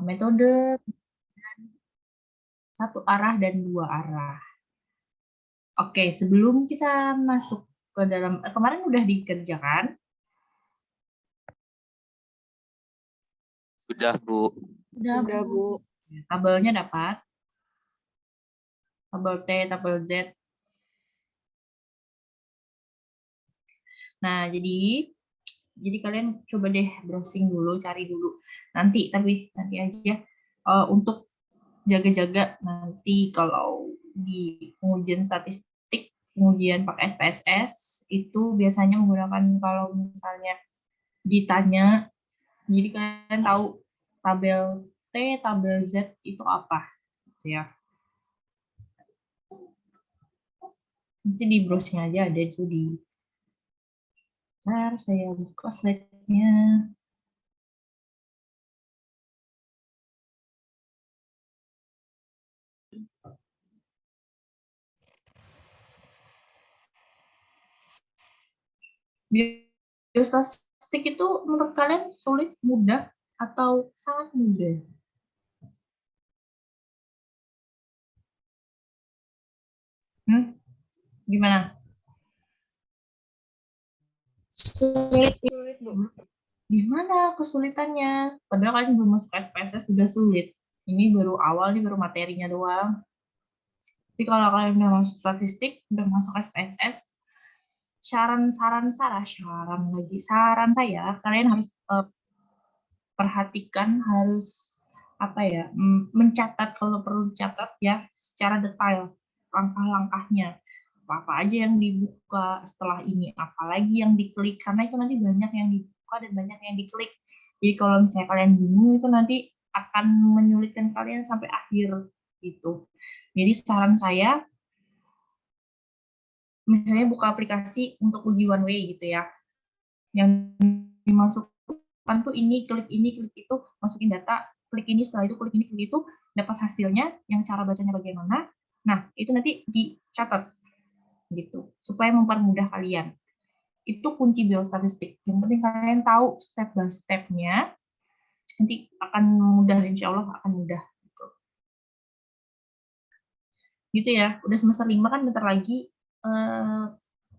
metode satu arah dan dua arah. Oke, sebelum kita masuk ke dalam, kemarin udah dikerjakan? Sudah, Bu. Udah, Bu. Tabelnya dapat? Tabel T, tabel Z. Nah, jadi kalian coba deh browsing dulu, cari dulu. Nanti aja untuk jaga-jaga nanti kalau di pengujian statistik, pengujian pakai SPSS itu biasanya menggunakan kalau misalnya ditanya, jadi kalian tahu tabel T, tabel Z itu apa, gitu ya. Nanti di browsing aja ada itu di. Bentar, saya buka slide-nya. Biostatistik itu menurut kalian sulit, mudah, atau sangat mudah? Gimana? Sulit, Bu. Gimana kesulitannya? Padahal kalian belum masuk SPSS sudah sulit. Ini baru awal nih, baru materinya doang. Tapi kalau kalian udah masuk statistik, udah masuk SPSS, saran saya, kalian harus perhatikan, harus mencatat kalau perlu dicatat ya secara detail langkah-langkahnya, apa aja yang dibuka setelah ini, apalagi yang diklik, karena itu nanti banyak yang dibuka dan banyak yang diklik. Jadi kalau misalnya kalian bingung itu nanti akan menyulitkan kalian sampai akhir gitu. Jadi saran saya, misalnya buka aplikasi untuk uji one way gitu ya, yang dimasukkan tuh ini, klik itu, masukin data, klik ini, setelah itu klik ini, klik itu, dapat hasilnya, yang cara bacanya bagaimana. Nah, itu nanti dicatat gitu, supaya mempermudah kalian. Itu kunci biostatistik. Yang penting kalian tahu step by step-nya, nanti akan mudah, insya Allah akan mudah. Gitu ya, udah semester 5 kan bentar lagi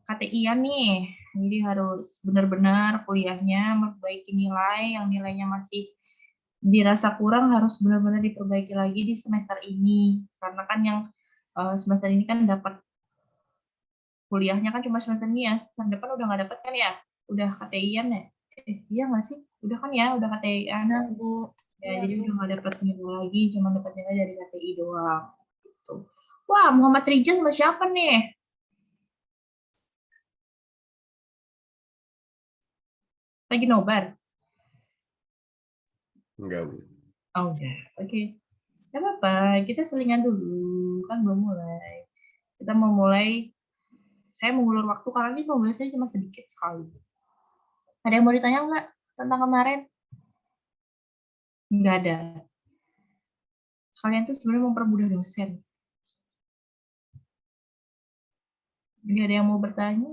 KTI-an nih, jadi harus benar-benar kuliahnya memperbaiki nilai, yang nilainya masih dirasa kurang harus benar-benar diperbaiki lagi di semester ini, karena kan yang semester ini kan dapat kuliahnya kan cuma semester ini ya, semester depan udah nggak dapat kan ya, udah KTI-an ya, iya nggak sih, udah kan ya, udah KTI-an, Bu. Ya, jadi udah nggak dapat nilai lagi, cuma dapat nilai dari KTI doang. Gitu. Wah, Muhammad Rija sama siapa nih? Lagi nobar? Enggak, Bu. Oh, enggak. Oke. Gak apa-apa, kita selingan dulu. Kan belum mulai. Kita mau mulai, saya mengulur waktu karena ini pembahasannya cuma sedikit sekali. Ada yang mau ditanya nggak tentang kemarin? Nggak ada. Kalian tuh sebenarnya mempermudah dosen. Nggak ada yang mau bertanya?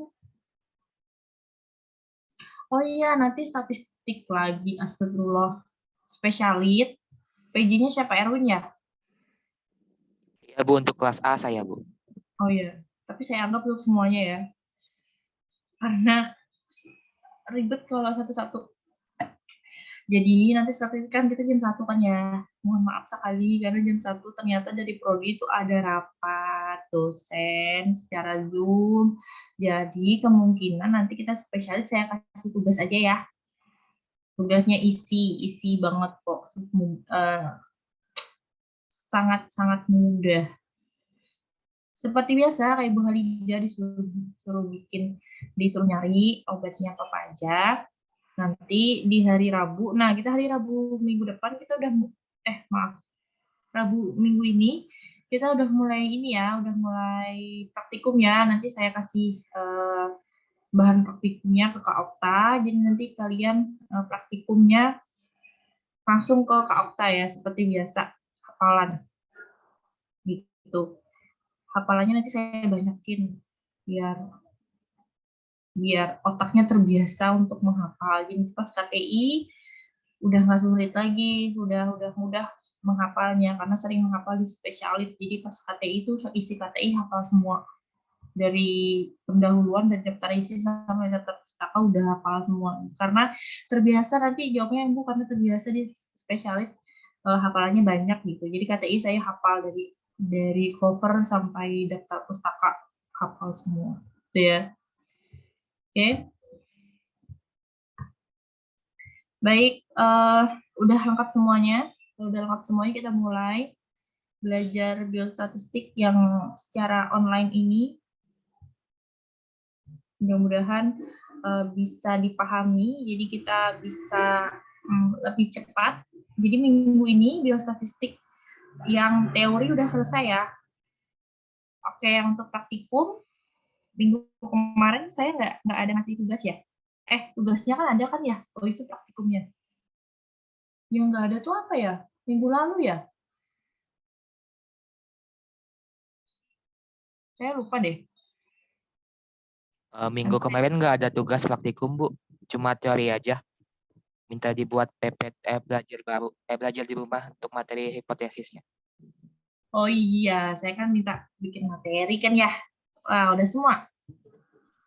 Oh iya, nanti statistik lagi, astagfirullah. Spesialit, PJ-nya siapa, Erwin ya? Ya, Bu, untuk kelas A saya, Bu. Oh iya, tapi saya anggap untuk semuanya ya. Karena ribet kalau satu-satu. Jadi nanti statistik kan kita jam 1 kan ya. Mohon maaf sekali karena jam 1 ternyata dari prodi itu ada rapat dosen secara Zoom. Jadi kemungkinan nanti kita spesialis saya kasih tugas aja ya. Tugasnya isi banget kok. Sangat-sangat mudah. Seperti biasa kayak Bu Halida disuruh nyari obatnya apa aja. Nanti di hari Rabu, nah kita hari Rabu minggu depan kita udah, Rabu minggu ini kita udah mulai ini ya, udah mulai praktikum ya, nanti saya kasih bahan praktikumnya ke Kak Okta, jadi nanti kalian praktikumnya langsung ke Kak Okta ya, seperti biasa, hafalan, gitu. Hafalannya nanti saya banyakin, biar otaknya terbiasa untuk menghafal. Jadi pas KTI udah nggak sulit lagi, udah mudah menghafalnya karena sering menghafal di spesialis. Jadi pas KTI itu isi KTI hafal semua. Dari pendahuluan dari daftar isi sampai daftar pustaka udah hafal semua. Karena terbiasa nanti jawabnya Bu karena terbiasa di spesialis hafalannya banyak gitu. Jadi KTI saya hafal dari cover sampai daftar pustaka hafal semua. Gitu ya. Oke. Baik, udah lengkap semuanya. Kalau udah lengkap semuanya, kita mulai belajar biostatistik yang secara online ini. Mudah-mudahan bisa dipahami, jadi kita bisa lebih cepat. Jadi minggu ini biostatistik yang teori udah selesai ya. Oke, yang untuk praktikum, minggu kemarin saya nggak ada ngasih tugas ya. Tugasnya kan ada kan ya? Oh, itu praktikumnya. Yang nggak ada tuh apa ya? Minggu lalu ya? Saya lupa deh. Minggu kemarin nggak ada tugas praktikum, Bu. Cuma teori aja. Minta dibuat belajar di rumah untuk materi hipotesisnya. Oh iya, saya kan minta bikin materi kan ya. Wah, udah semua.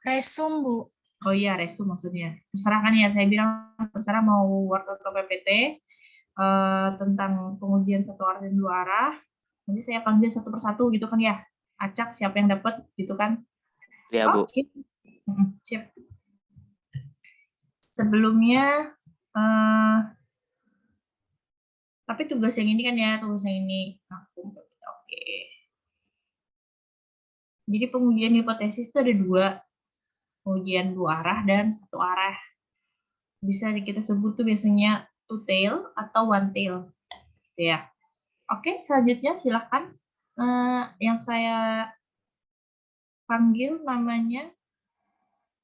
Resum, Bu. Oh iya, resu maksudnya. Terserah kan ya, saya bilang terserah mau Word atau PPT tentang pengujian satu arah dan dua arah. Nanti saya panggil satu persatu gitu kan ya. Acak siapa yang dapat gitu kan. Ya, Bu. Oke. Siap. Sebelumnya, tapi tugas yang ini kan ya, tugas yang ini. Oke. Jadi pengujian hipotesis itu ada dua. Pengujian dua arah dan satu arah. Bisa kita sebut tuh biasanya two tail atau one tail. Ya. Oke, selanjutnya silakan yang saya panggil namanya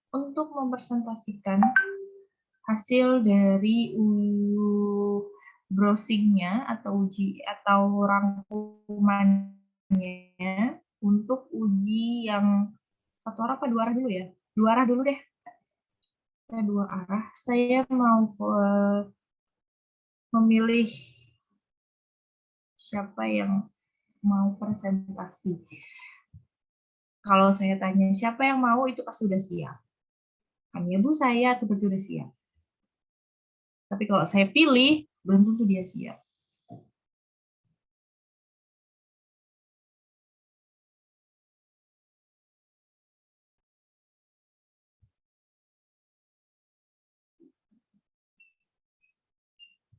untuk mempresentasikan hasil dari browsingnya atau uji atau rangkumannya untuk uji yang satu arah apa dua arah dulu ya? Dua arah dulu deh. Dua arah. Saya mau memilih siapa yang mau presentasi. Kalau saya tanya siapa yang mau itu pasti sudah siap. Kan ya Bu, saya tuh betul udah siap. Tapi kalau saya pilih, belum tentu dia siap.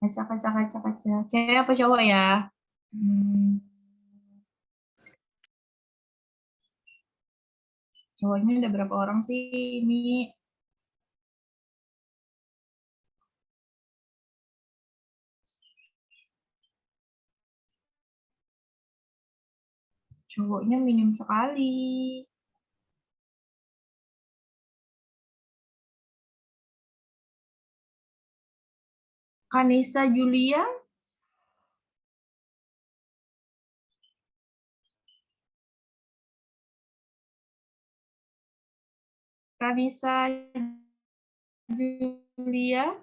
Kaca. Cewek apa cowok ya? Cowoknya ada berapa orang sih ini? Cowoknya minim sekali. Kanisa Julia. Kanisa Julia.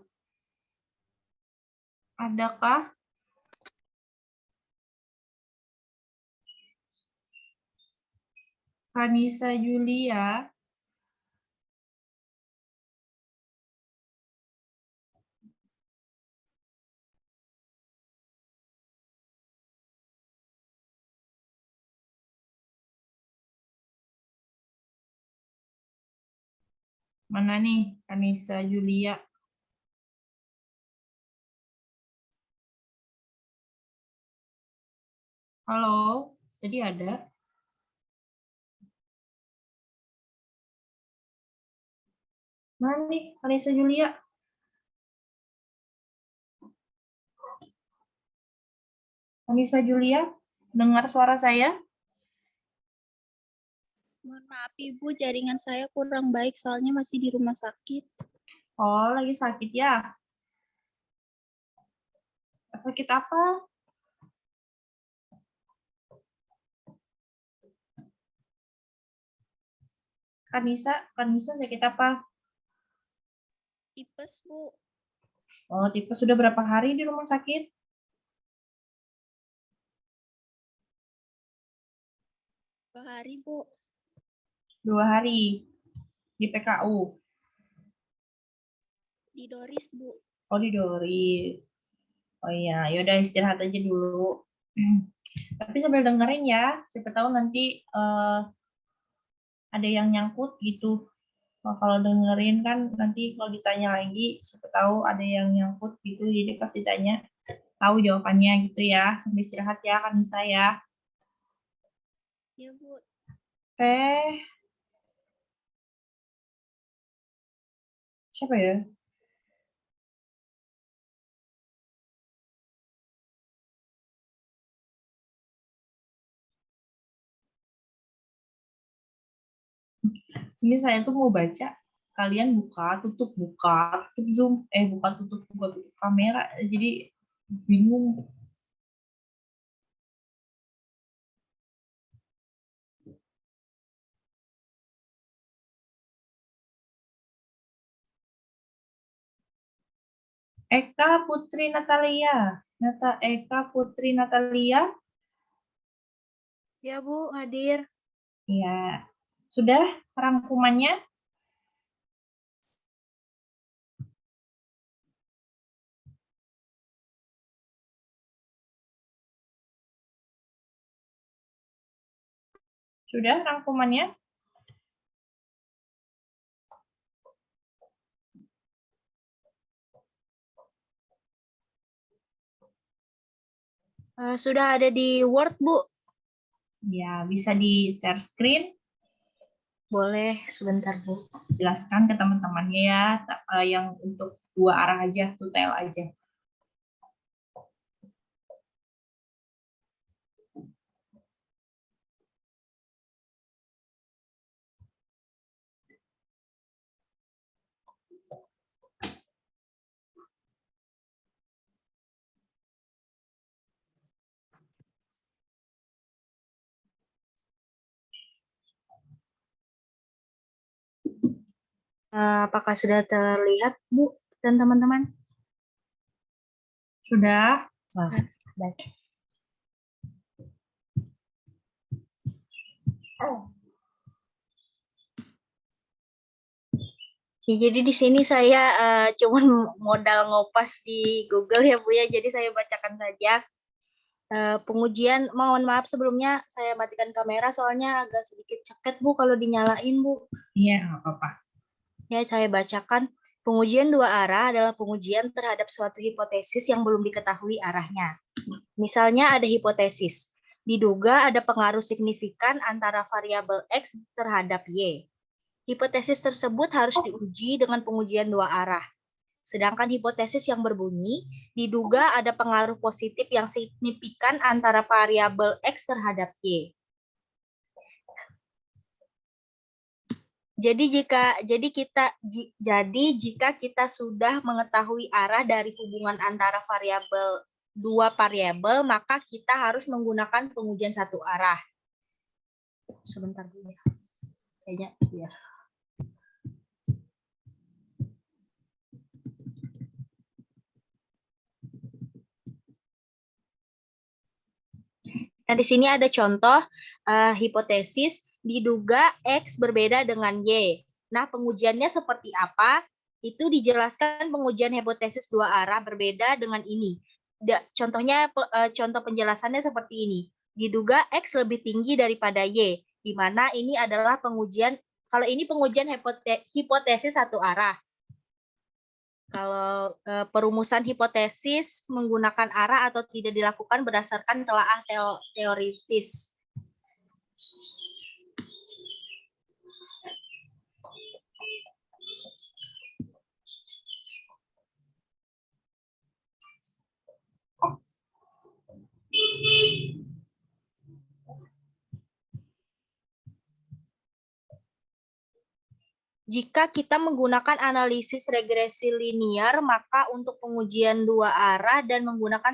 Adakah? Kanisa Julia. Mana nih Kanisa Julia? Halo, jadi ada? Mana nih Kanisa Julia? Kanisa Julia, dengar suara saya? Mohon maaf Ibu, jaringan saya kurang baik soalnya masih di rumah sakit. Oh, lagi sakit ya? Sakit apa? Kanisa sakit apa? Tipes, Bu. Oh, tipes sudah berapa hari di rumah sakit? 2 hari, Bu. 2 hari di PKU. Di Doris, Bu. Oh, di Doris. Oh iya, yaudah istirahat aja dulu. Tapi sambil dengerin ya, siapa tahu nanti ada yang nyangkut gitu. Nah, kalau dengerin kan nanti kalau ditanya lagi, siapa tahu ada yang nyangkut gitu, jadi pasti tanya tahu jawabannya gitu ya. Sambil istirahat ya, kan bisa ya. Ya, Bu. Oke, siapa ya? Ini saya tuh mau baca, kalian buka, tutup, Zoom, buka, tutup kamera, jadi bingung. Eka Putri Natalia, Eka Putri Natalia, Ya, Bu, hadir. ya sudah rangkumannya. Sudah rangkumannya. Sudah ada di Word, Bu. Ya, bisa di share screen. Boleh, sebentar, Bu. Jelaskan ke teman-temannya ya, yang untuk 2 arah aja, tutel aja. Apakah sudah terlihat, Bu, dan teman-teman? Sudah? Nah, baik. Ya, jadi di sini saya cuman modal ngopas di Google ya, Bu ya. Jadi saya bacakan saja. Pengujian, mohon maaf sebelumnya saya matikan kamera soalnya agak sedikit ceket, Bu, kalau dinyalain, Bu. Iya, nggak apa-apa. Ya, saya bacakan. Pengujian 2 arah adalah pengujian terhadap suatu hipotesis yang belum diketahui arahnya. Misalnya ada hipotesis, diduga ada pengaruh signifikan antara variabel X terhadap Y. Hipotesis tersebut harus diuji dengan pengujian 2 arah. Sedangkan hipotesis yang berbunyi, diduga ada pengaruh positif yang signifikan antara variabel X terhadap Y. Jadi jika kita sudah mengetahui arah dari hubungan antara dua variabel, maka kita harus menggunakan pengujian 1 arah. Sebentar dulu ya. Kayaknya ya. Nah, di sini ada contoh hipotesis diduga X berbeda dengan Y. Nah, pengujiannya seperti apa? Itu dijelaskan pengujian hipotesis 2 arah berbeda dengan ini. Contohnya, contoh penjelasannya seperti ini. Diduga X lebih tinggi daripada Y, di mana ini adalah pengujian, kalau ini pengujian hipotesis 1 arah. Kalau perumusan hipotesis menggunakan arah atau tidak dilakukan berdasarkan telaah teoritis. Jika kita menggunakan analisis regresi linear, maka untuk pengujian 2 arah dan menggunakan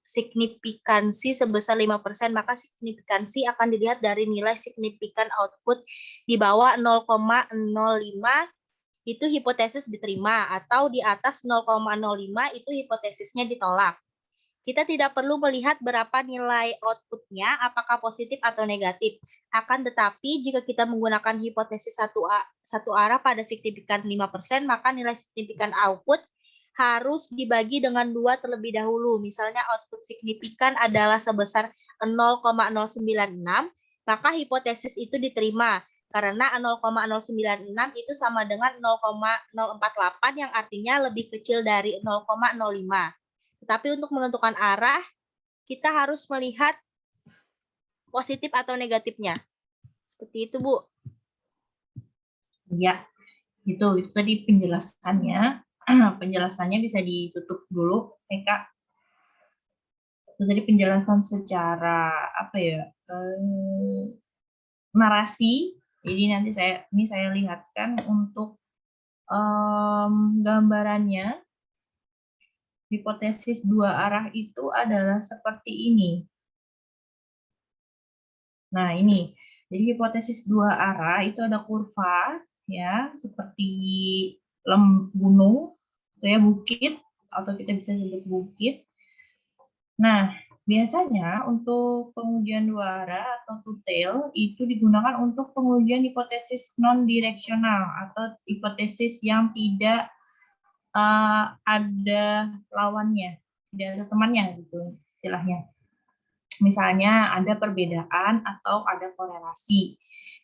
signifikansi sebesar 5%, maka signifikansi akan dilihat dari nilai signifikan output di bawah 0,05 itu hipotesis diterima, atau di atas 0,05 itu hipotesisnya ditolak. Kita tidak perlu melihat berapa nilai outputnya, apakah positif atau negatif. Akan tetapi, jika kita menggunakan hipotesis satu arah pada signifikan 5%, maka nilai signifikan output harus dibagi dengan 2 terlebih dahulu. Misalnya output signifikan adalah sebesar 0,096, maka hipotesis itu diterima. Karena 0,096 itu sama dengan 0,048 yang artinya lebih kecil dari 0,05. Tetapi untuk menentukan arah, kita harus melihat positif atau negatifnya. Seperti itu, Bu. Ya, itu tadi penjelasannya. Penjelasannya bisa ditutup dulu, Kak. Itu tadi penjelasan secara apa ya? Narasi. Jadi nanti saya lihatkan untuk gambarannya. Hipotesis dua arah itu adalah seperti ini. Nah, ini. Jadi hipotesis dua arah itu ada kurva ya, seperti gunung, atau ya bukit, atau kita bisa sebut bukit. Nah, biasanya untuk pengujian dua arah atau two-tail itu digunakan untuk pengujian hipotesis non-direksional atau hipotesis yang tidak ada lawannya, tidak ada temannya gitu istilahnya. Misalnya ada perbedaan atau ada korelasi.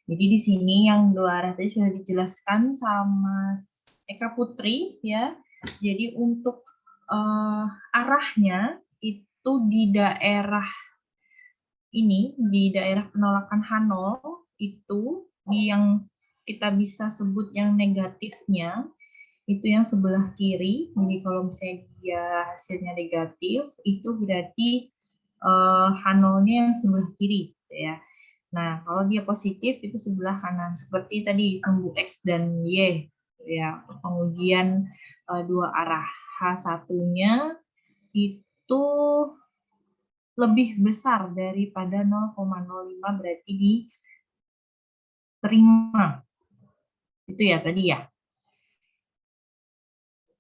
Jadi di sini yang dua arah tadi sudah dijelaskan sama Eka Putri ya. Jadi untuk arahnya itu di daerah ini, di daerah penolakan H0 itu yang kita bisa sebut yang negatifnya itu yang sebelah kiri. Jadi kalau misalnya dia hasilnya negatif, itu berarti H0-nya yang sebelah kiri, gitu ya. Nah, kalau dia positif itu sebelah kanan. Seperti tadi sumbu X dan Y, gitu ya. Pengujian dua arah. H1-nya itu lebih besar daripada 0,05 berarti diterima. Itu ya tadi ya.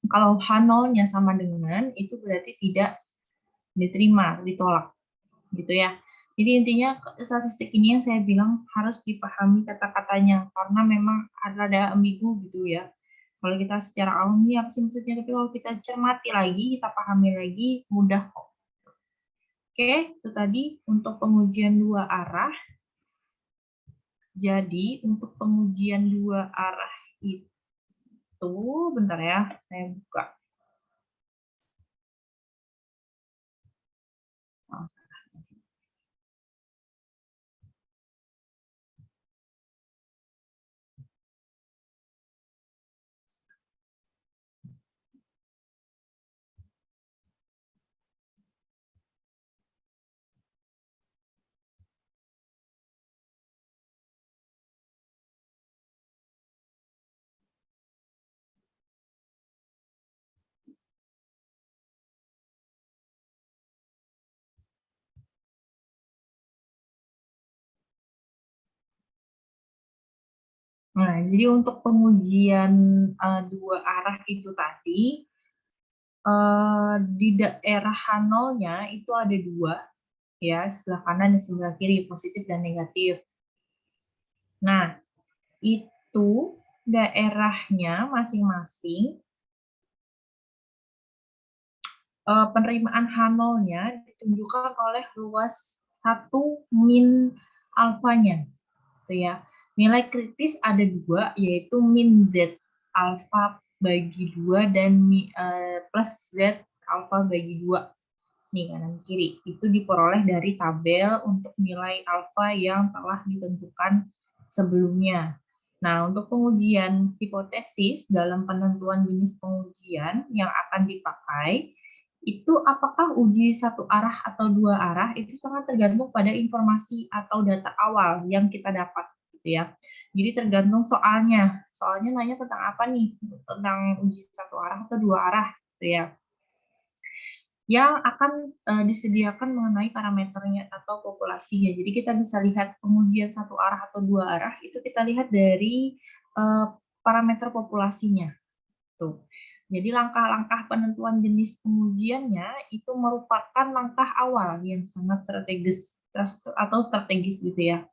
Kalau H0-nya sama dengan, itu berarti tidak diterima, ditolak. Gitu ya. Jadi intinya statistik ini yang saya bilang harus dipahami kata-katanya, karena memang ada ambigu gitu ya. Kalau kita secara awam ini apa sih maksudnya, tapi kalau kita cermati lagi, kita pahami lagi, mudah kok. Oke, itu tadi untuk pengujian dua arah. Jadi untuk pengujian dua arah itu, bentar ya, saya buka. Nah, jadi untuk pengujian dua arah itu tadi, di daerah H0-nya itu ada dua, ya, sebelah kanan dan sebelah kiri, positif dan negatif. Nah, itu daerahnya masing-masing, penerimaan H0-nya ditunjukkan oleh luas 1 min alfanya. Gitu ya. Nilai kritis ada dua, yaitu min Z alfa bagi 2 dan plus Z alfa bagi 2. Nih kanan kiri. Itu diperoleh dari tabel untuk nilai alfa yang telah ditentukan sebelumnya. Nah, untuk pengujian hipotesis dalam penentuan jenis pengujian yang akan dipakai, itu apakah uji satu arah atau dua arah itu sangat tergantung pada informasi atau data awal yang kita dapat, gitu ya. Jadi tergantung soalnya. Soalnya nanya tentang apa nih? Tentang uji satu arah atau dua arah, gitu ya. Yang akan disediakan mengenai parameternya atau populasinya. Jadi kita bisa lihat pengujian satu arah atau dua arah itu kita lihat dari parameter populasinya. Tuh. Jadi langkah-langkah penentuan jenis pengujiannya itu merupakan langkah awal yang sangat strategis atau strategis gitu ya.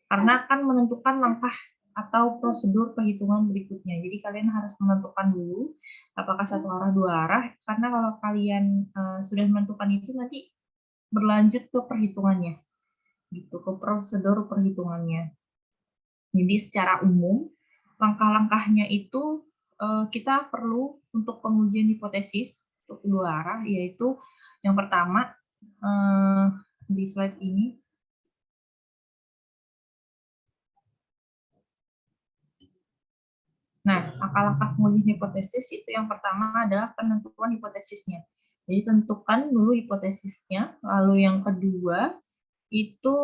Karena akan menentukan langkah atau prosedur perhitungan berikutnya. Jadi kalian harus menentukan dulu apakah satu arah dua arah, karena kalau kalian sudah menentukan itu nanti berlanjut ke perhitungannya, gitu, ke prosedur perhitungannya. Jadi secara umum langkah-langkahnya itu kita perlu untuk pengujian hipotesis untuk dua arah, yaitu yang pertama di slide ini. Nah, langkah-langkah pengujian hipotesis itu yang pertama adalah penentuan hipotesisnya. Jadi tentukan dulu hipotesisnya, lalu yang kedua itu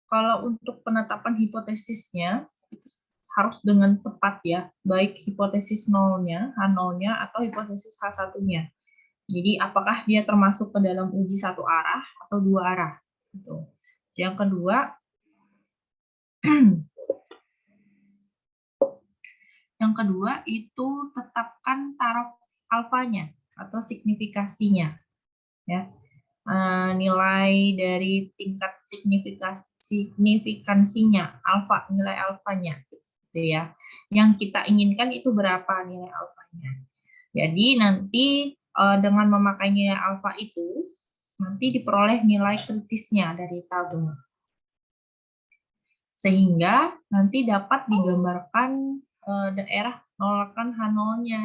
kalau untuk penetapan hipotesisnya itu harus dengan tepat ya, baik hipotesis nolnya, H0-nya, atau hipotesis H1-nya. Jadi apakah dia termasuk ke dalam uji satu arah atau dua arah. Gitu. Yang kedua, itu tetapkan taraf alfanya atau signifikasinya. Ya. Nilai dari tingkat signifikansinya, alfa, nilai alfanya. Gitu ya. Yang kita inginkan itu berapa nilai alfanya. Jadi nanti dengan memakai nilai alfa itu, nanti diperoleh nilai kritisnya dari tabel. Sehingga nanti dapat digambarkan daerah penolakan H0-nya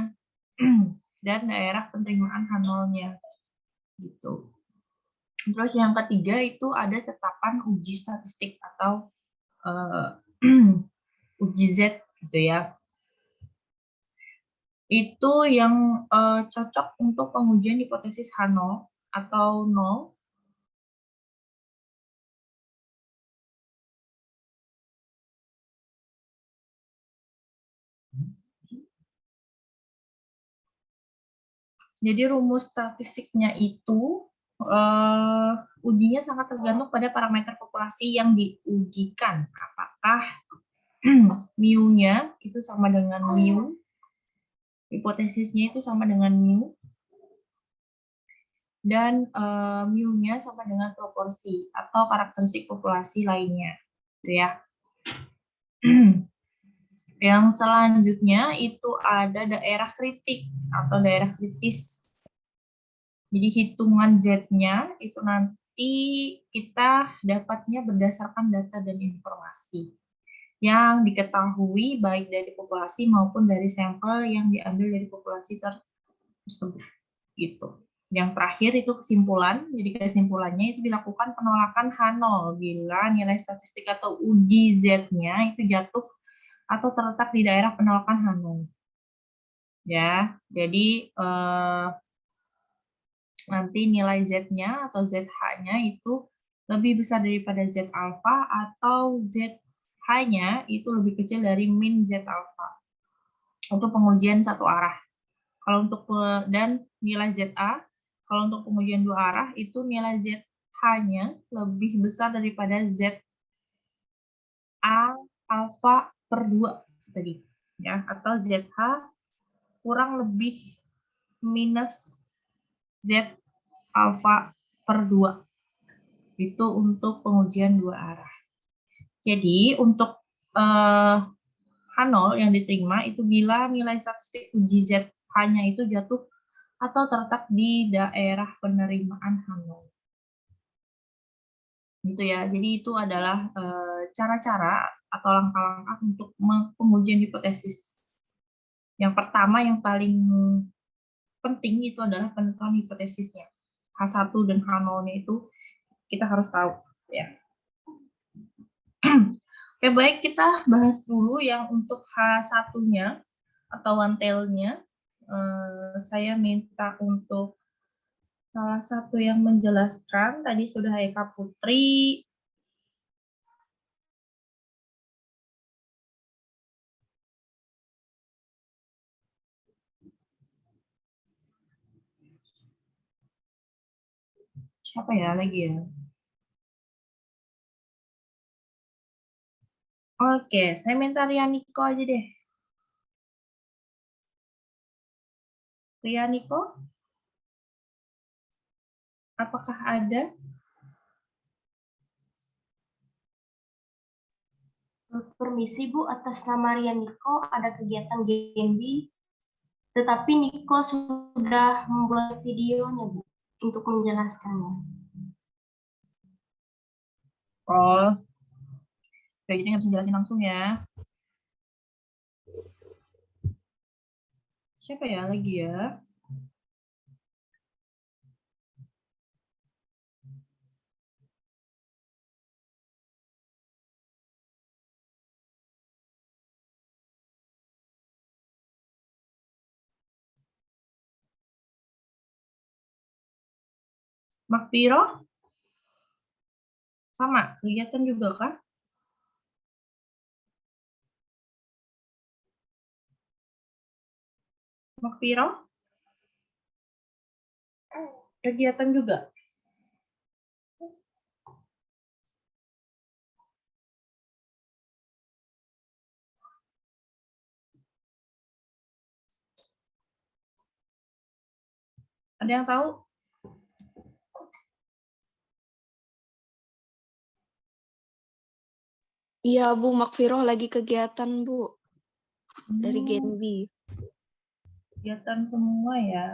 dan daerah penerimaan H0-nya. Gitu. Terus yang ketiga itu ada tetapan uji statistik atau uji Z gitu ya. Itu yang cocok untuk pengujian hipotesis H0 atau 0. Jadi rumus statistiknya itu ujinya sangat tergantung pada parameter populasi yang diujikan. Apakah mu-nya itu sama dengan mu, hipotesisnya itu sama dengan mu, dan mu-nya sama dengan proporsi atau karakteristik populasi lainnya. Gitu ya. Yang selanjutnya itu ada daerah kritik atau daerah kritis. Jadi hitungan Z-nya itu nanti kita dapatnya berdasarkan data dan informasi yang diketahui baik dari populasi maupun dari sampel yang diambil dari populasi tersebut. Gitu. Yang terakhir itu kesimpulan. Jadi kesimpulannya itu dilakukan penolakan H0 bila nilai statistik atau uji Z-nya itu jatuh atau terletak di daerah penolakan H0. Ya, jadi nanti nilai Z-nya atau ZH-nya itu lebih besar daripada Z alpha atau ZH-nya itu lebih kecil dari min Z alpha untuk pengujian satu arah. Kalau untuk dan nilai ZA, kalau untuk pengujian dua arah itu nilai ZH-nya lebih besar daripada ZA alpha per 2 tadi, ya, atau ZH kurang lebih minus Z alpha per 2. Itu untuk pengujian dua arah. Jadi untuk H0 yang diterima itu bila nilai statistik uji ZH-nya itu jatuh atau terletak di daerah penerimaan H0. Gitu ya. Jadi itu adalah cara-cara atau langkah-langkah untuk pengujian hipotesis. Yang pertama yang paling penting itu adalah penentuan hipotesisnya. H1 dan H0-nya itu kita harus tahu ya. Oke, baik, kita bahas dulu yang untuk H1-nya atau one tail-nya. Saya minta untuk salah satu yang menjelaskan. Tadi sudah Eka Putri. Siapa ya lagi ya? Oke, saya minta Rianiko aja deh. Rianiko, apakah ada? Permisi Bu, atas nama Rianiko ada kegiatan Genbi, tetapi Niko sudah membuat videonya Bu untuk menjelaskannya. Oh, kayak jadi nggak bisa jelasin langsung ya. Siapa ya lagi ya? Makpiro? Sama, kegiatan juga kah? Makpiro? Kegiatan juga? Ada yang tahu? Iya Bu, Makfiroh lagi kegiatan Bu dari Hmm, Genbi. kegiatan semua ya.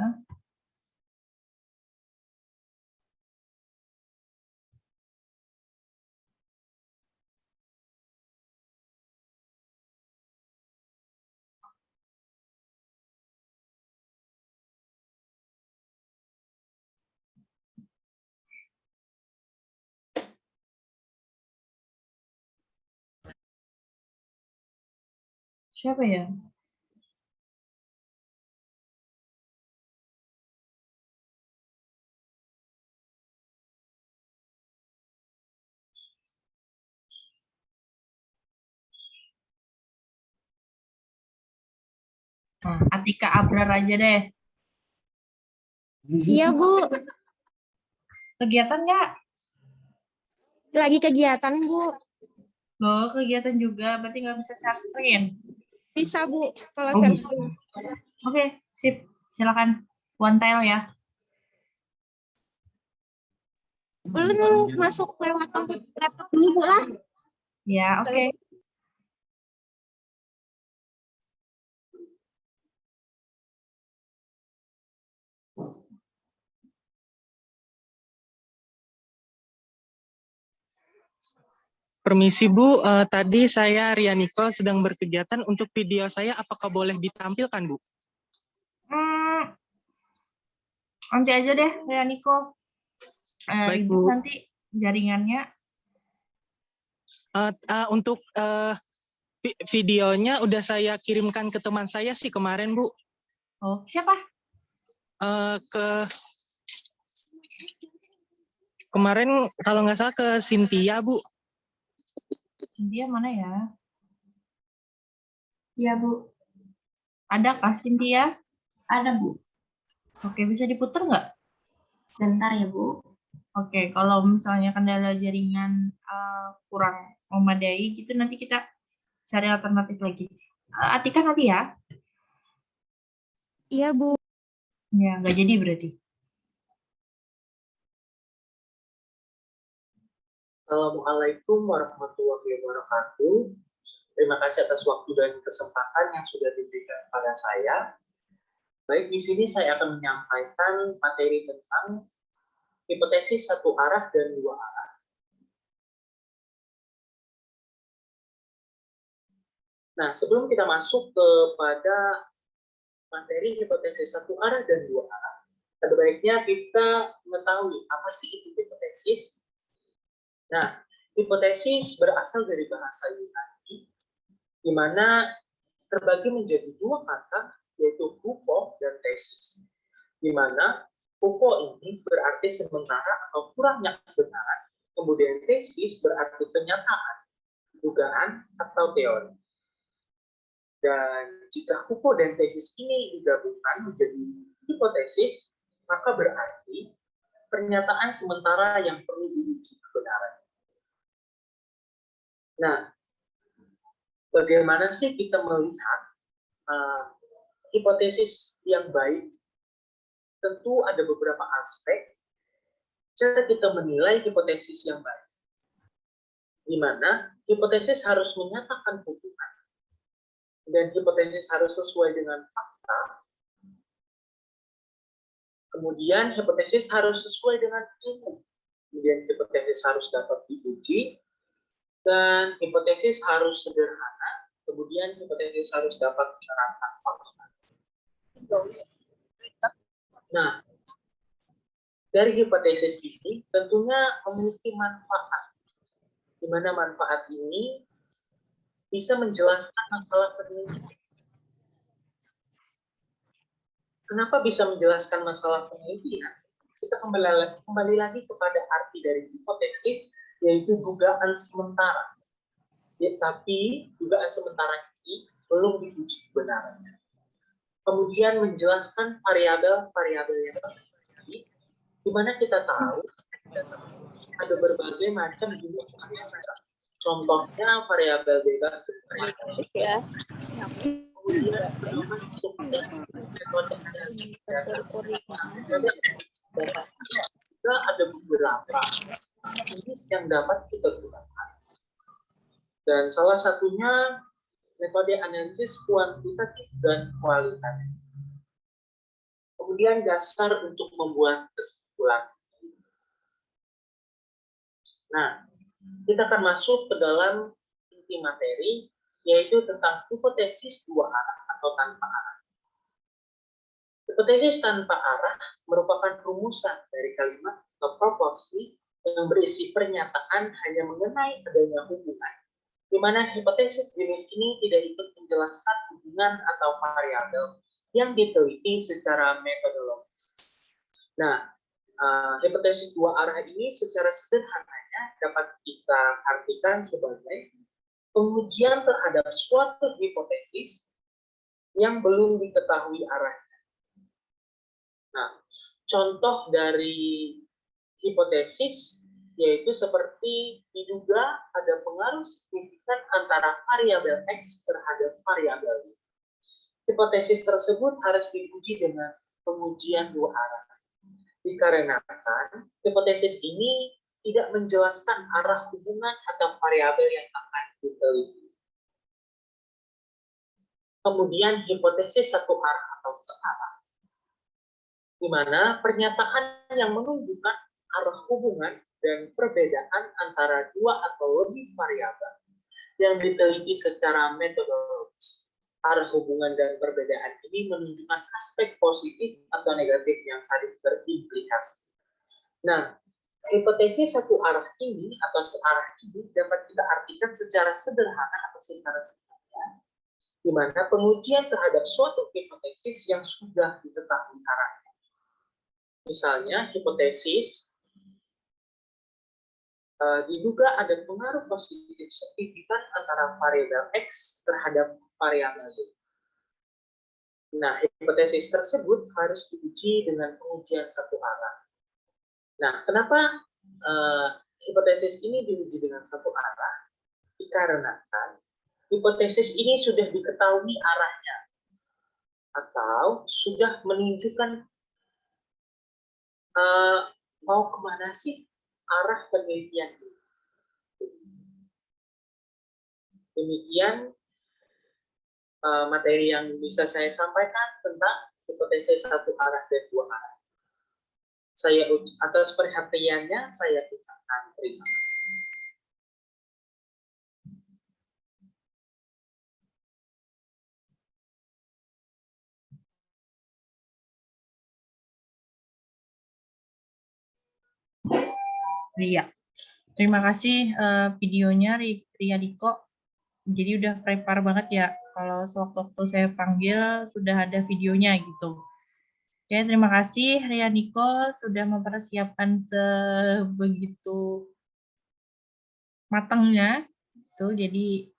Siapa ya? Nah, Atika Abrar aja deh. Iya Bu, Kegiatan nggak? lagi kegiatan Bu. Loh, kegiatan juga, berarti nggak bisa share screen. Bisa Bu, kalau Oh, share bisa. screen. Oke, sip. Silakan. One tile ya. Belum masuk lewat laptop dulu Bu lah. Ya, oke. Permisi Bu, tadi saya Rianiko sedang berkegiatan untuk video saya, apakah boleh ditampilkan Bu? Hmm, nanti aja deh, ya Niko. Baik, Ribet Bu. nanti jaringannya. Untuk videonya udah saya kirimkan ke teman saya sih kemarin Bu. Oh, siapa? Kemarin kalau nggak salah ke Cynthia Bu. Cynthia mana ya? Ya Bu, Ada kah Cynthia? ada Bu. Oke, bisa diputar nggak? Bentar ya Bu. Oke, kalau misalnya kendala jaringan kurang memadai gitu, nanti kita cari alternatif lagi. Atika nanti ya? Iya Bu. Ya, nggak jadi berarti. Assalamualaikum warahmatullahi wabarakatuh. Terima kasih atas waktu dan kesempatan yang sudah diberikan kepada saya. Baik, di sini saya akan menyampaikan materi tentang hipotesis satu arah dan dua arah. Nah, sebelum kita masuk kepada materi hipotesis satu arah dan dua arah, ada baiknya kita mengetahui apa sih itu hipotesis. Nah, hipotesis berasal dari bahasa Yunani, di mana terbagi menjadi dua kata, yaitu hupo dan tesis. Di mana hupo ini berarti sementara atau kurangnya kebenaran, kemudian tesis berarti penyataan, dugaan, atau teori. Dan jika hupo dan tesis ini digabungkan menjadi hipotesis, maka berarti pernyataan sementara yang perlu diuji kebenaran. Nah, bagaimana sih kita melihat hipotesis yang baik? Tentu ada beberapa aspek cara kita menilai hipotesis yang baik, di mana hipotesis harus menyatakan hubungan dan hipotesis harus sesuai dengan fakta. Kemudian hipotesis harus sesuai dengan ilmu. Kemudian hipotesis harus dapat diuji dan hipotesis harus sederhana. Kemudian hipotesis harus dapat diterapkan fakta. Nah, dari hipotesis ini tentunya memiliki manfaat, di mana manfaat ini bisa menjelaskan masalah penelitian. Kenapa bisa menjelaskan masalah penelitian? Kita kembali lagi kepada arti dari hipotesis, yaitu dugaan sementara. Ya, tapi dugaan sementara ini belum diuji kebenarannya. Kemudian menjelaskan variabel-variabel yang terjadi, di mana kita tahu ada berbagai macam jenis variabel. Contohnya variabel bebas dan variabel. Kemudian untuk metode analisis juga ada beberapa jenis yang dapat kita gunakan. Dan salah satunya metode analisis kuantitatif dan kualitatif. Kemudian dasar untuk membuat kesimpulan. Nah, kita akan masuk ke dalam inti materi, yaitu tentang hipotesis dua arah atau tanpa arah. Hipotesis tanpa arah merupakan rumusan dari kalimat atau proporsi yang berisi pernyataan hanya mengenai adanya hubungan, di mana hipotesis jenis ini tidak ikut menjelaskan hubungan atau variabel yang diteliti secara metodologis. Nah, hipotesis dua arah ini secara sederhananya dapat kita artikan sebagai pengujian terhadap suatu hipotesis yang belum diketahui arahnya. Nah, contoh dari hipotesis yaitu seperti diduga ada pengaruh signifikan antara variabel X terhadap variabel Y. Hipotesis tersebut harus diuji dengan pengujian dua arah. Dikarenakan hipotesis ini tidak menjelaskan arah hubungan atau variabel yang akan diteliti. Kemudian hipotesis satu arah atau searah, di mana pernyataan yang menunjukkan arah hubungan dan perbedaan antara dua atau lebih variabel yang diteliti secara metodologis. Arah hubungan dan perbedaan ini menunjukkan aspek positif atau negatif yang saling berimplikasi. Nah, hipotesis satu arah ini atau searah ini dapat kita artikan secara sederhana atau secara sederhana, di mana pengujian terhadap suatu hipotesis yang sudah diketahui arahnya. Misalnya, hipotesis diduga ada pengaruh positif signifikan antara variabel X terhadap variabel Y. Nah, hipotesis tersebut harus diuji dengan pengujian satu arah. Nah, kenapa hipotesis ini diuji dengan satu arah? Dikarenakan hipotesis ini sudah diketahui arahnya atau sudah menunjukkan mau kemana sih arah penelitian ini. Demikian materi yang bisa saya sampaikan tentang hipotesis satu arah dan dua arah. Saya atas perhatiannya saya ucapkan terima kasih. Iya. Terima kasih videonya Ria Diko. Jadi udah prepare banget ya. Kalau sewaktu-waktu saya panggil sudah ada videonya gitu. Oke, terima kasih Ria Diko sudah mempersiapkan sebegitu matangnya. Tuh, jadi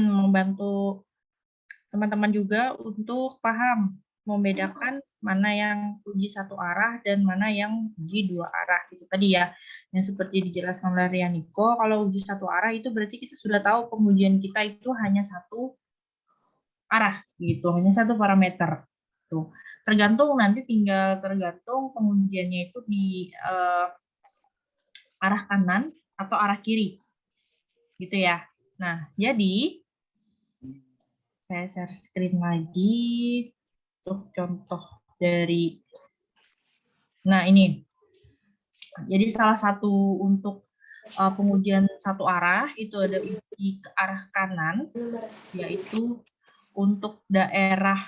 membantu teman-teman juga untuk paham membedakan mana yang uji satu arah dan mana yang uji dua arah. Itu tadi ya, yang seperti dijelaskan oleh Rianiko, kalau uji satu arah itu berarti kita sudah tahu pengujian kita itu hanya satu arah, gitu, hanya satu parameter. Tuh. Tergantung nanti tinggal tergantung pengujiannya itu di arah kanan atau arah kiri, gitu ya. Nah, jadi saya share screen lagi untuk contoh dari, nah ini, jadi salah satu untuk pengujian satu arah itu ada uji ke arah kanan, yaitu untuk daerah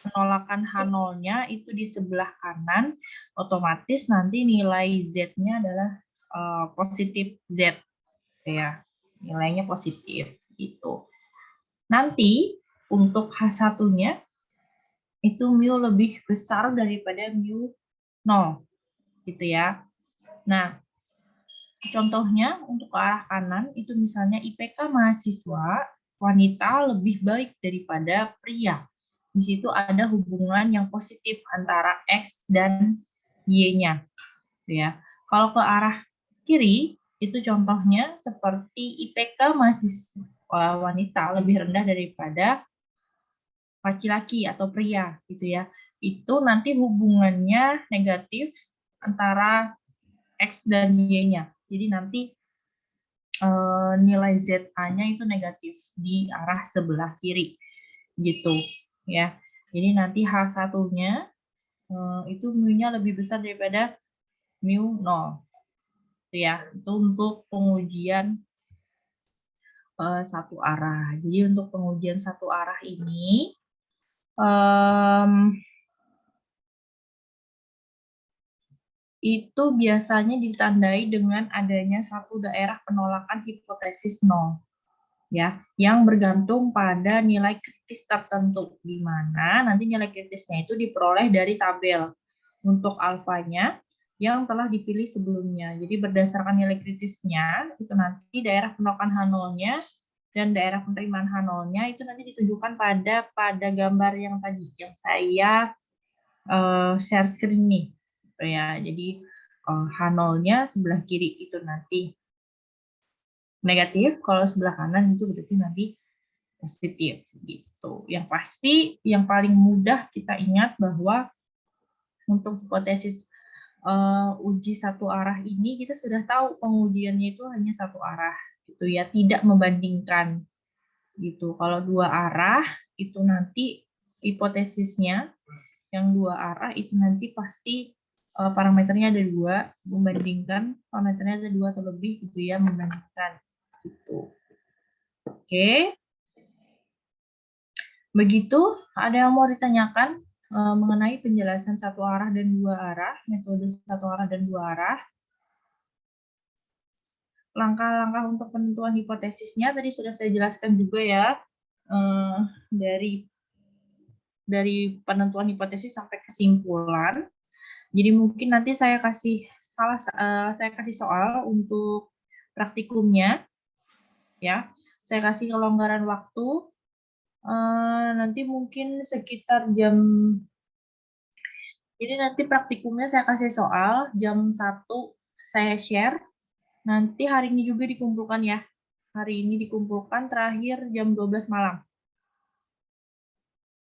penolakan H0-nya itu di sebelah kanan, otomatis nanti nilai Z-nya adalah positif Z, ya, nilainya positif gitu. Nanti untuk H1-nya itu mu lebih besar daripada mu 0, gitu ya. Nah, contohnya untuk ke arah kanan itu misalnya IPK mahasiswa wanita lebih baik daripada pria. Di situ ada hubungan yang positif antara X dan Y-nya. Ya. Kalau ke arah kiri, itu contohnya seperti IPK mahasiswa wanita lebih rendah daripada laki-laki atau pria, gitu ya. Itu nanti hubungannya negatif antara X dan Y-nya. Jadi nanti nilai ZA-nya itu negatif di arah sebelah kiri, gitu ya. Jadi nanti H1-nya itu mu-nya lebih besar daripada mu 0. Ya, itu untuk pengujian satu arah. Jadi untuk pengujian satu arah ini itu biasanya ditandai dengan adanya satu daerah penolakan hipotesis 0. Ya, yang bergantung pada nilai kritis tertentu, di mana nanti nilai kritisnya itu diperoleh dari tabel untuk alfanya yang telah dipilih sebelumnya. Jadi berdasarkan nilai kritisnya, itu nanti daerah penolakan H0-nya dan daerah penerimaan H0-nya itu nanti ditunjukkan pada gambar yang tadi, yang saya share screen nih. Ya, jadi H0-nya sebelah kiri itu nanti negatif, kalau sebelah kanan itu berarti nanti positif gitu. Yang pasti yang paling mudah kita ingat bahwa untuk hipotesis uji satu arah ini kita sudah tahu pengujiannya itu hanya satu arah gitu ya, tidak membandingkan gitu. Kalau dua arah itu nanti hipotesisnya yang dua arah itu nanti pasti parameternya ada dua, membandingkan parameternya ada dua atau lebih gitu ya, membandingkan gitu. Oke. Begitu, ada yang mau ditanyakan mengenai penjelasan satu arah dan dua arah, metode satu arah dan dua arah. Langkah-langkah untuk penentuan hipotesisnya tadi sudah saya jelaskan juga ya, dari penentuan hipotesis sampai kesimpulan. Jadi mungkin nanti saya kasih soal untuk praktikumnya, ya. Saya kasih kelonggaran waktu. Nanti mungkin sekitar jam, jadi nanti praktikumnya saya kasih soal jam 1 saya share, nanti hari ini juga dikumpulkan ya, hari ini dikumpulkan terakhir jam 12 malam.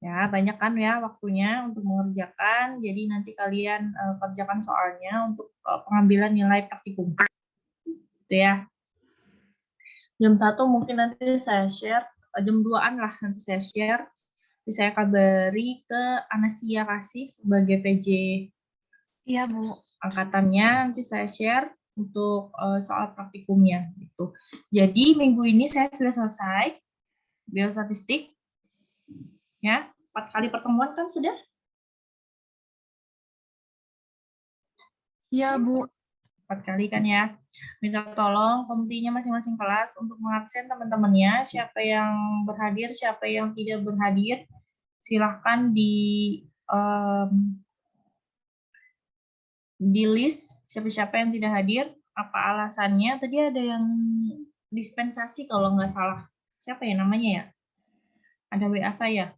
Ya, banyak kan ya waktunya untuk mengerjakan, jadi nanti kalian kerjakan soalnya untuk pengambilan nilai praktikum. Itu ya. Jam 1 mungkin nanti saya share, jam 2-an lah nanti saya share. Nanti saya kabari ke Anasia Kasih sebagai PJ Iya, Bu. angkatannya, nanti saya share untuk soal praktikumnya gitu. Jadi minggu ini saya sudah selesai biostatistik ya, 4 kali pertemuan kan sudah? Iya, Bu. 4 kali kan ya. Minta tolong komitinya masing-masing kelas untuk mengabsen teman-temannya, siapa yang berhadir, siapa yang tidak berhadir, silahkan di list siapa-siapa yang tidak hadir, apa alasannya. Tadi ada yang dispensasi kalau nggak salah. Siapa ya namanya ya? Ada WA saya.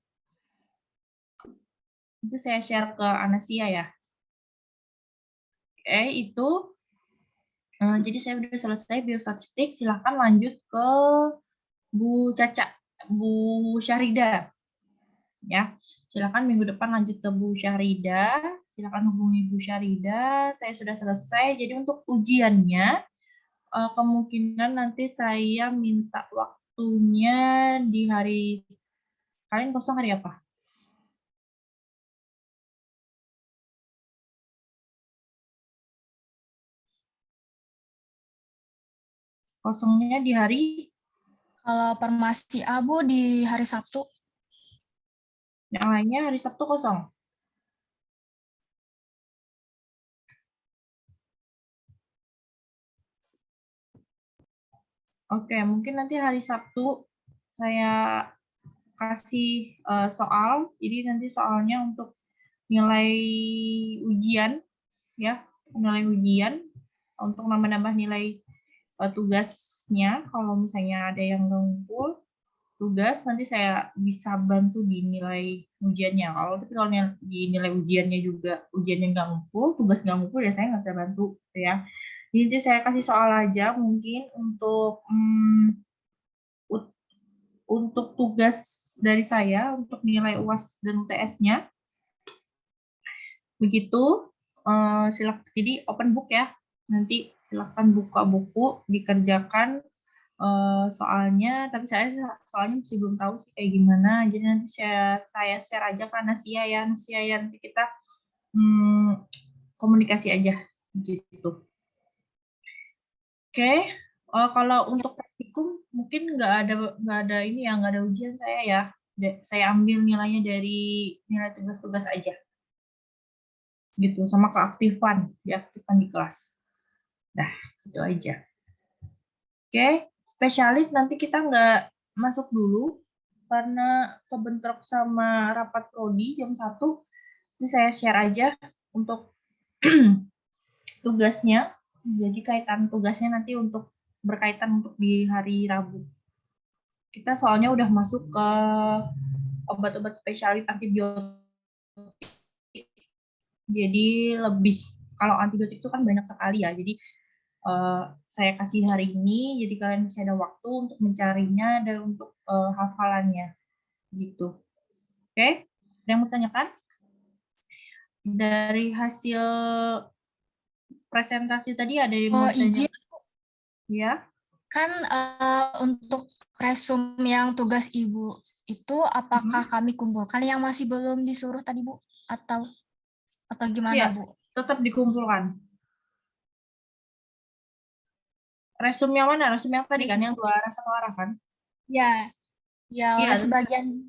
Itu saya share ke Anasia ya. Oke, itu jadi saya udah selesai biostatistik, silahkan lanjut ke Bu Caca, Bu Syahrida. Ya, silakan minggu depan lanjut ke Bu Syahrida. Silakan hubungi Bu Syahrida. Saya sudah selesai. Jadi untuk ujiannya kemungkinan nanti saya minta waktunya di hari, kalian kosong hari apa? Kosongnya di hari, Kalau Farmasi Abu di hari Sabtu. yang lainnya hari Sabtu kosong. Oke, mungkin nanti hari Sabtu saya kasih soal. Jadi nanti soalnya untuk nilai ujian, ya, nilai ujian untuk nambah-nambah nilai tugasnya. Kalau misalnya ada yang ngumpul tugas, nanti saya bisa bantu di nilai ujiannya. Tapi kalau di nilai ujiannya juga ujiannya nggak ngumpul, tugas nggak ngumpul, ya saya nggak bisa bantu, gitu ya. Jadi saya kasih soal aja mungkin untuk tugas dari saya untuk nilai UAS dan UTS-nya. Begitu, silakan. Jadi open book ya. Nanti silakan buka buku, dikerjakan soalnya. Tapi saya soalnya masih belum tahu sih kayak gimana. Jadi nanti saya share aja ke Anasia ya. Anasia ya, nanti kita komunikasi aja gitu. Oke, kalau untuk praktikum mungkin nggak ada ini ya, nggak ada ujian saya ya. Saya ambil nilainya dari nilai tugas-tugas aja, gitu, sama keaktifan, diaktifkan di kelas. Dah, itu aja. Oke, spesialis nanti kita nggak masuk dulu karena kebentrok sama rapat prodi jam 1. Ini saya share aja untuk tugasnya. Jadi kaitan tugasnya nanti untuk berkaitan untuk di hari Rabu. Kita soalnya udah masuk ke obat-obat spesialis antibiotik. Jadi lebih, kalau antibiotik itu kan banyak sekali ya. Jadi saya kasih hari ini, jadi kalian masih ada waktu untuk mencarinya dan untuk hafalannya. Gitu. Oke? Ada yang mau tanyakan? Dari hasil presentasi tadi ada yang mau Izin, tanyakan? Ya. kan untuk resume yang tugas Ibu itu apakah kami kumpulkan yang masih belum disuruh tadi Bu? Atau gimana Iya, Bu? tetap dikumpulkan. Resume yang mana? Resume yang tadi kan, yang 2 arah 1 arah kan? Ya, Iya. oleh sebagian.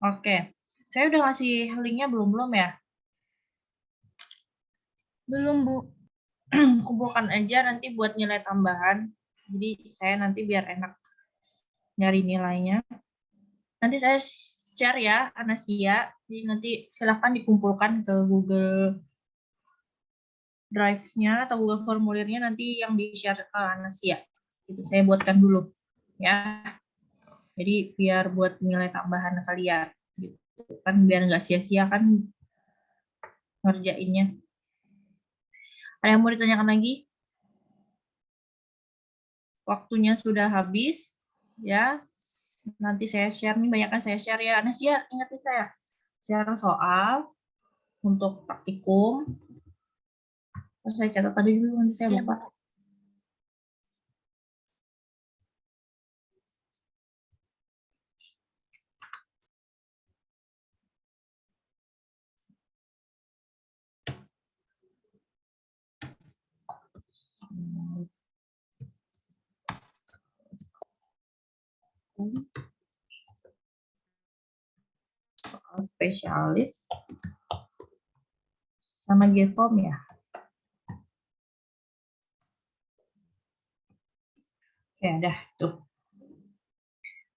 Oke. Saya udah ngasih linknya belum ya? Belum Bu. Kumpulkan aja nanti buat nilai tambahan. Jadi saya nanti biar enak nyari nilainya. Nanti saya share ya, Anasia. Jadi nanti silahkan dikumpulkan ke Google Drive-nya atau Google Formulirnya, nanti yang di-share ke Anasia. Itu saya buatkan dulu. Ya. Jadi biar buat nilai tambahan kalian. Gitu. Kan biar nggak sia-sia kan ngerjainnya. Ada yang mau ditanyakan lagi? Waktunya sudah habis, ya. Nanti saya share nih, banyakkan saya share ya. Anasia, ingatin saya. Share soal untuk praktikum. Terus saya catat tadi dulu, nanti saya lupa. Soal spesialis sama GFOM ya. Oke, udah tuh.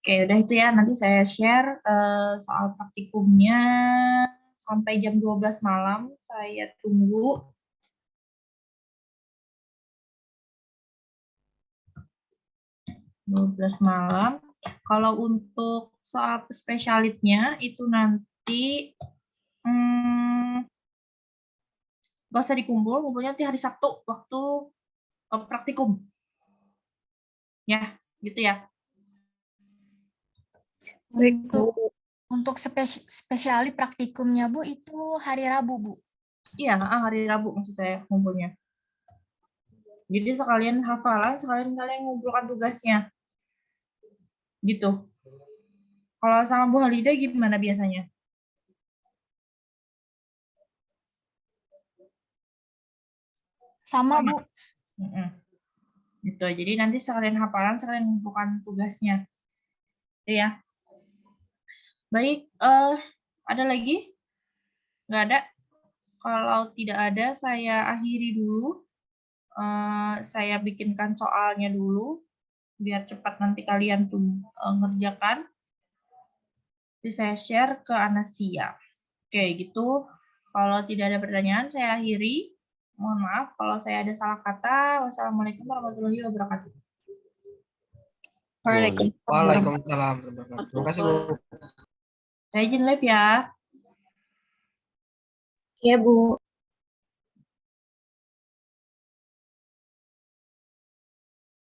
Oke, udah itu ya. Nanti saya share soal praktikumnya sampai jam 12 malam. Saya tunggu. Jam 12 malam. Kalau untuk soal spesialitnya itu nanti nanti gak usah dikumpul, kumpulnya nanti hari Sabtu waktu praktikum. Ya, gitu ya. Untuk spesiali praktikumnya Bu itu hari Rabu Bu. Iya, hari Rabu maksud saya kumpulnya. Jadi sekalian hafalan, sekalian kalian ngumpulkan tugasnya. Gitu. Kalau sama Bu Halida gimana biasanya? Sama Bu. Gitu. Jadi nanti sekalian hafalan, sekalian ngumpulkan tugasnya. Itu ya. Baik, ada lagi? Nggak ada? Kalau tidak ada, saya akhiri dulu. Saya bikinkan soalnya dulu, biar cepat nanti kalian tuh ngerjakan. Jadi saya share ke Anasia. Oke, gitu. Kalau tidak ada pertanyaan, saya akhiri. Mohon maaf kalau saya ada salah kata. Wassalamualaikum warahmatullahi wabarakatuh. Waalaikumsalam. Terima kasih, Bu. Saya izin live ya. Ya, Bu.